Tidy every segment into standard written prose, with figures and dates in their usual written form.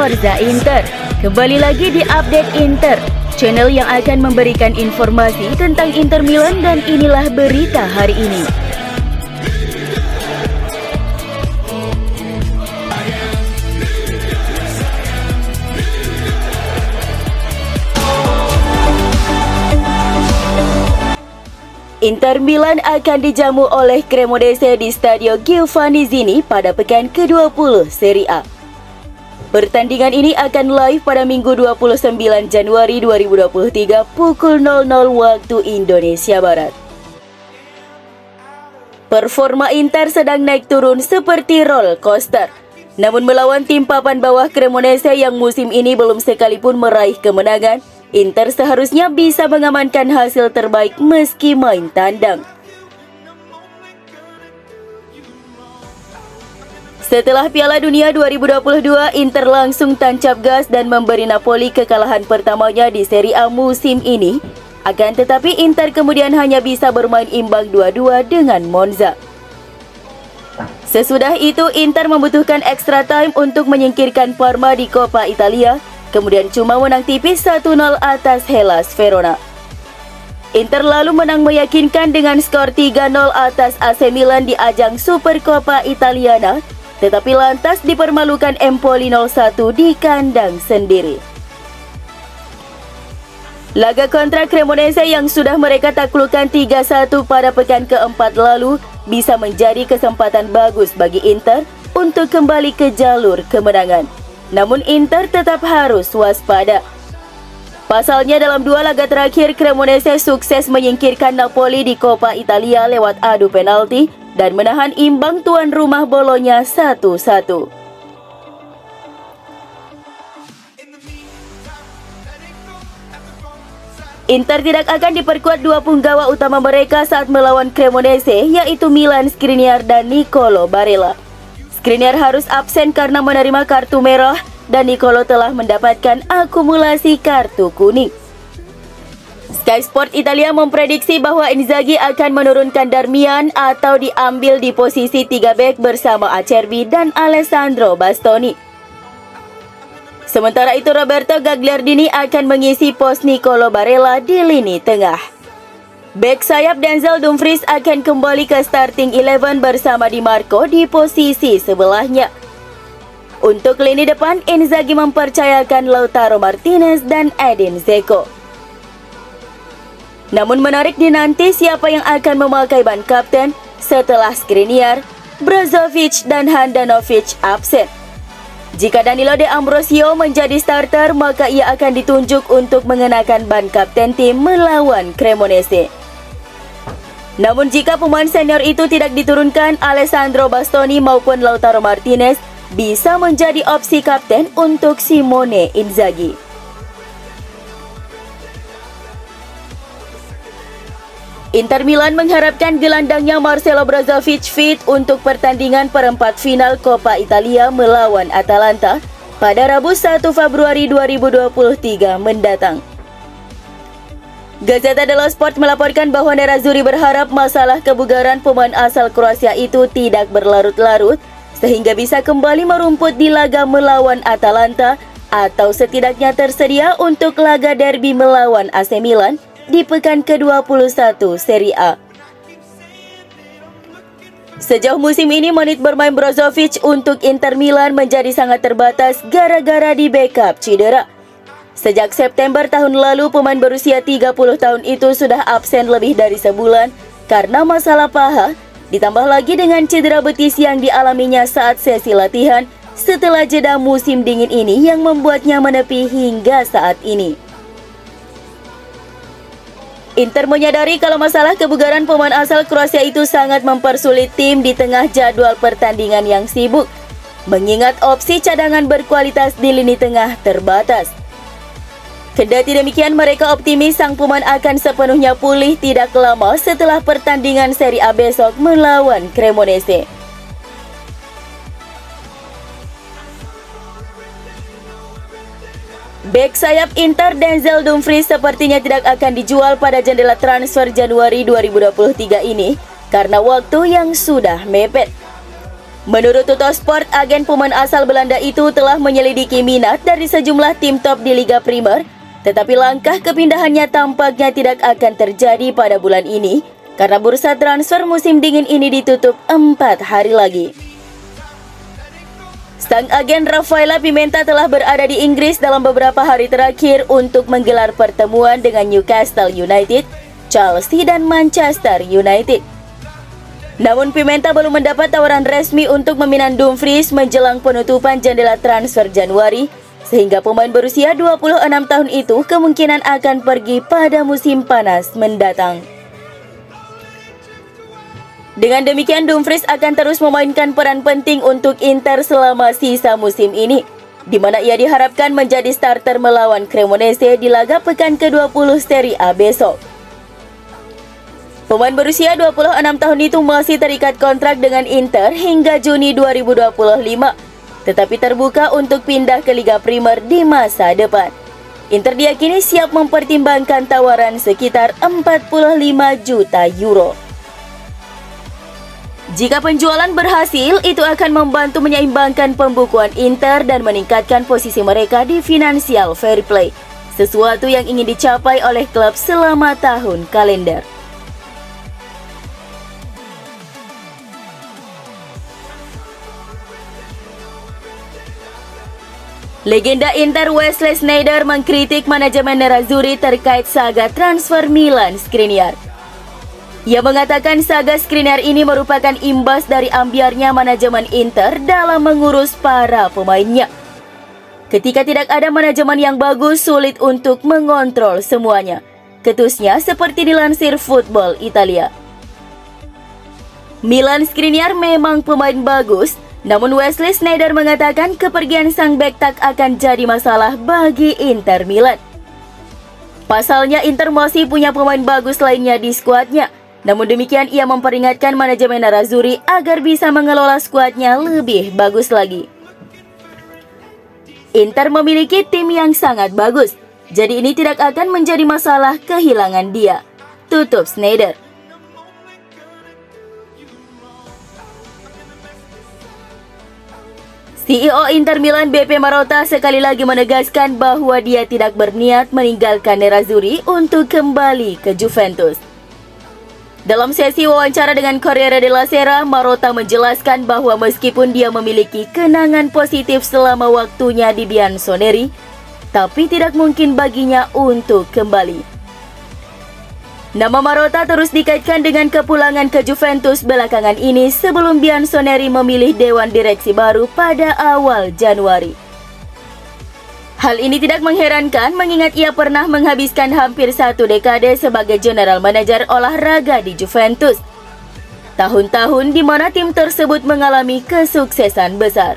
Forza Inter. Kembali lagi di Update Inter, channel yang akan memberikan informasi tentang Inter Milan, dan inilah berita hari ini. Inter Milan akan dijamu oleh Cremonese di Stadio Giovanni Zini pada pekan ke-20 Serie A. Pertandingan ini akan live pada Minggu 29 Januari 2023 pukul 00 waktu Indonesia Barat. Performa Inter sedang naik turun seperti roller coaster. Namun melawan tim papan bawah Cremonese yang musim ini belum sekalipun meraih kemenangan, Inter seharusnya bisa mengamankan hasil terbaik meski main tandang. Setelah Piala Dunia 2022, Inter langsung tancap gas dan memberi Napoli kekalahan pertamanya di Serie A musim ini. Akan tetapi Inter kemudian hanya bisa bermain imbang 2-2 dengan Monza. Sesudah itu Inter membutuhkan extra time untuk menyingkirkan Parma di Coppa Italia, kemudian cuma menang tipis 1-0 atas Hellas Verona. Inter lalu menang meyakinkan dengan skor 3-0 atas AC Milan di ajang Supercoppa Italiana, tetapi lantas dipermalukan Empoli 0-1 di kandang sendiri. Laga kontra Cremonese yang sudah mereka taklukkan 3-1 pada pekan keempat lalu bisa menjadi kesempatan bagus bagi Inter untuk kembali ke jalur kemenangan. Namun Inter tetap harus waspada. Pasalnya dalam dua laga terakhir, Cremonese sukses menyingkirkan Napoli di Coppa Italia lewat adu penalti dan menahan imbang tuan rumah Bologna 1-1. Inter tidak akan diperkuat dua punggawa utama mereka saat melawan Cremonese, yaitu Milan Skriniar dan Nicolo Barella. Skriniar harus absen karena menerima kartu merah dan Nicolo telah mendapatkan akumulasi kartu kuning. Sky Sport Italia memprediksi bahwa Inzaghi akan menurunkan Darmian atau diambil di posisi 3 bek bersama Acerbi dan Alessandro Bastoni. Sementara itu Roberto Gagliardini akan mengisi pos Nicolo Barella di lini tengah. Bek sayap Denzel Dumfries akan kembali ke starting 11 bersama Di Marco di posisi sebelahnya. Untuk lini depan, Inzaghi mempercayakan Lautaro Martinez dan Edin Dzeko. Namun menarik dinanti siapa yang akan memakai ban kapten setelah Skriniar, Brozovic dan Handanovic absen. Jika Danilo De Ambrosio menjadi starter, maka ia akan ditunjuk untuk mengenakan ban kapten tim melawan Cremonese. Namun jika pemain senior itu tidak diturunkan, Alessandro Bastoni maupun Lautaro Martinez bisa menjadi opsi kapten untuk Simone Inzaghi. Inter Milan mengharapkan gelandangnya Marcelo Brozovic fit untuk pertandingan perempat final Coppa Italia melawan Atalanta pada Rabu 1 Februari 2023 mendatang. Gazzetta dello Sport melaporkan bahwa Nerazzurri berharap masalah kebugaran pemain asal Kroasia itu tidak berlarut-larut sehingga bisa kembali merumput di laga melawan Atalanta atau setidaknya tersedia untuk laga derby melawan AC Milan di pekan ke-21 Serie A. Sejauh musim ini menit bermain Brozovic untuk Inter Milan menjadi sangat terbatas gara-gara di backup cedera. Sejak September tahun lalu, pemain berusia 30 tahun itu sudah absen lebih dari sebulan karena masalah paha, ditambah lagi dengan cedera betis yang dialaminya saat sesi latihan setelah jeda musim dingin ini yang membuatnya menepi hingga saat ini. Inter menyadari kalau masalah kebugaran pemain asal Kroasia itu sangat mempersulit tim di tengah jadwal pertandingan yang sibuk, mengingat opsi cadangan berkualitas di lini tengah terbatas. Kendati demikian, mereka optimis sang pemain akan sepenuhnya pulih tidak lama setelah pertandingan Serie A besok melawan Cremonese. Bek sayap Inter Denzel Dumfries sepertinya tidak akan dijual pada jendela transfer Januari 2023 ini karena waktu yang sudah mepet. Menurut Tuttosport, agen pemain asal Belanda itu telah menyelidiki minat dari sejumlah tim top di Liga Primer, tetapi langkah kepindahannya tampaknya tidak akan terjadi pada bulan ini karena bursa transfer musim dingin ini ditutup 4 hari lagi. Sang agen Rafaela Pimenta telah berada di Inggris dalam beberapa hari terakhir untuk menggelar pertemuan dengan Newcastle United, Chelsea, dan Manchester United. Namun Pimenta belum mendapat tawaran resmi untuk meminang Dumfries menjelang penutupan jendela transfer Januari, sehingga pemain berusia 26 tahun itu kemungkinan akan pergi pada musim panas mendatang. Dengan demikian, Dumfries akan terus memainkan peran penting untuk Inter selama sisa musim ini, di mana ia diharapkan menjadi starter melawan Cremonese di laga pekan ke-20 Serie A besok. Pemain berusia 26 tahun itu masih terikat kontrak dengan Inter hingga Juni 2025, tetapi terbuka untuk pindah ke Liga Primer di masa depan. Inter diyakini siap mempertimbangkan tawaran sekitar 45 juta euro. Jika penjualan berhasil, itu akan membantu menyeimbangkan pembukuan Inter dan meningkatkan posisi mereka di Financial Fair Play, sesuatu yang ingin dicapai oleh klub selama tahun kalender. Legenda Inter Wesley Sneijder mengkritik manajemen Nerazzurri terkait saga transfer Milan Skriniar. Ia mengatakan saga Skriniar ini merupakan imbas dari ambiarnya manajemen Inter dalam mengurus para pemainnya. Ketika tidak ada manajemen yang bagus, sulit untuk mengontrol semuanya. Ketusnya seperti dilansir Football Italia. Milan Skriniar memang pemain bagus, namun Wesley Sneijder mengatakan kepergian sang bek tak akan jadi masalah bagi Inter Milan. Pasalnya Inter masih punya pemain bagus lainnya di skuadnya. Namun demikian ia memperingatkan manajemen Nerazzurri agar bisa mengelola skuadnya lebih bagus lagi. Inter memiliki tim yang sangat bagus, jadi ini tidak akan menjadi masalah kehilangan dia, tutup Sneijder. CEO Inter Milan BP Marotta sekali lagi menegaskan bahwa dia tidak berniat meninggalkan Nerazzurri untuk kembali ke Juventus. Dalam sesi wawancara dengan Corriere della Sera, Marotta menjelaskan bahwa meskipun dia memiliki kenangan positif selama waktunya di Bianconeri, tapi tidak mungkin baginya untuk kembali. Nama Marotta terus dikaitkan dengan kepulangan ke Juventus belakangan ini sebelum Bianconeri memilih dewan direksi baru pada awal Januari. Hal ini tidak mengherankan mengingat ia pernah menghabiskan hampir 1 dekade sebagai general manager olahraga di Juventus. Tahun-tahun di mana tim tersebut mengalami kesuksesan besar.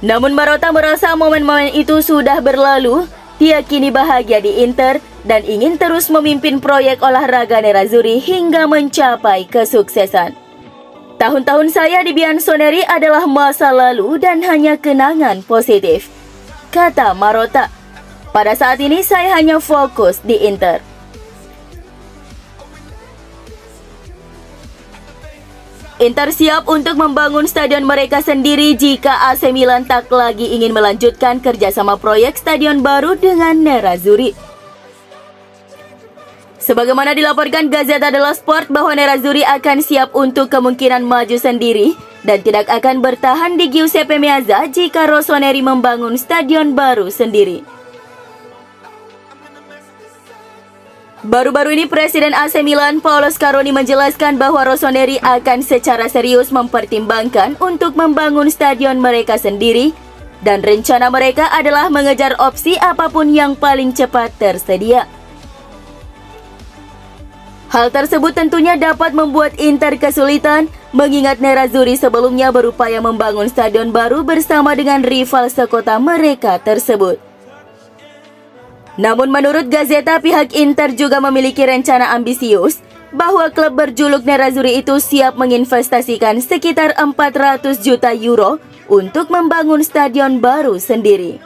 Namun Marotta merasa momen-momen itu sudah berlalu, dia kini bahagia di Inter dan ingin terus memimpin proyek olahraga Nerazzurri hingga mencapai kesuksesan. Tahun-tahun saya di Bianconeri adalah masa lalu dan hanya kenangan positif, kata Marotta. Pada saat ini saya hanya fokus di Inter. Inter siap untuk membangun stadion mereka sendiri jika AC Milan tak lagi ingin melanjutkan kerjasama proyek stadion baru dengan Nerazzurri. Sebagaimana dilaporkan Gazzetta dello Sport bahwa Nerazzurri akan siap untuk kemungkinan maju sendiri dan tidak akan bertahan di Giuseppe Meazza jika Rossoneri membangun stadion baru sendiri. Baru-baru ini Presiden AC Milan Paolo Scaroni menjelaskan bahwa Rossoneri akan secara serius mempertimbangkan untuk membangun stadion mereka sendiri dan rencana mereka adalah mengejar opsi apapun yang paling cepat tersedia. Hal tersebut tentunya dapat membuat Inter kesulitan, mengingat Nerazzurri sebelumnya berupaya membangun stadion baru bersama dengan rival sekota mereka tersebut. Namun menurut Gazzetta, pihak Inter juga memiliki rencana ambisius bahwa klub berjuluk Nerazzurri itu siap menginvestasikan sekitar 400 juta euro untuk membangun stadion baru sendiri.